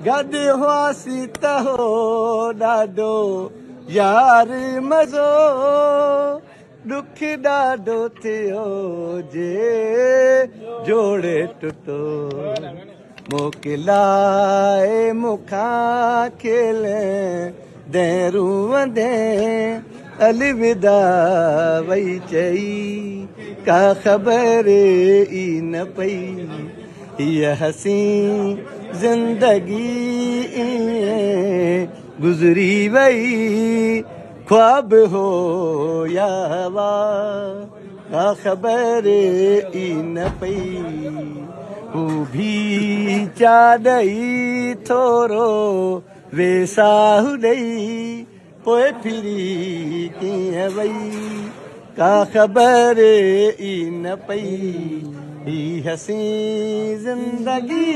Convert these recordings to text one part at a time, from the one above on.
गॾु हुआसीं त हो ॾाढो यार मज़ो दुख ॾाढो थियो जे जोड़े टुटो मोकिलाए मूंखां खेल रूंदे अलविदा वई चई का ख़बर ई न पई हीअ हसी ज़िंदगी गुज़री वई ख्वाब हो या हवा का ख़बर ई न पई हू भी चाॾई थोरो वेसाहु ॾेई पोइ फिरी कीअं वई का ख़बर ई न पई ही हसी ज़िंदगी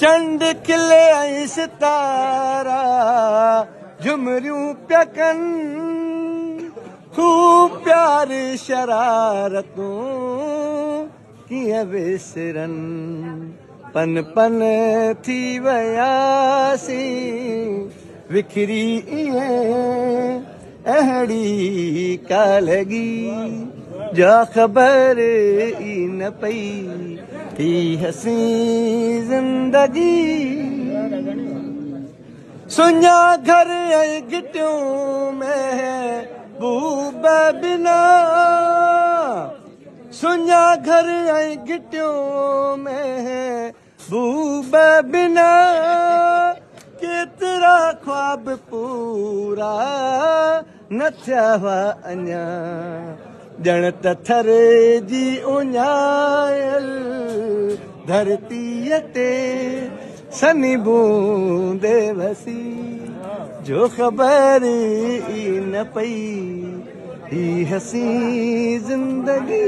चंड खिले ऐं सितारा झुमरियूं पिया कनि खूब प्यार शरारतूं कीअं विसरनि पन पन थी वियासीं विखरी ईअं अहिड़ी का लॻी जा ख़बर ई न पई ही हसी ज़िंदगी सुञा घर ऐं गिटियूं महबूब बिना सुञा घर ऐं गिटियूं महबूब बिना केतिरा ख्वाब पूरा न थिया हुआ अञा ॼण त थर जी उञायल धरतीअ ते सनी बूंदे वसी जो ख़बर ई न पई ही हसी ज़िंदगी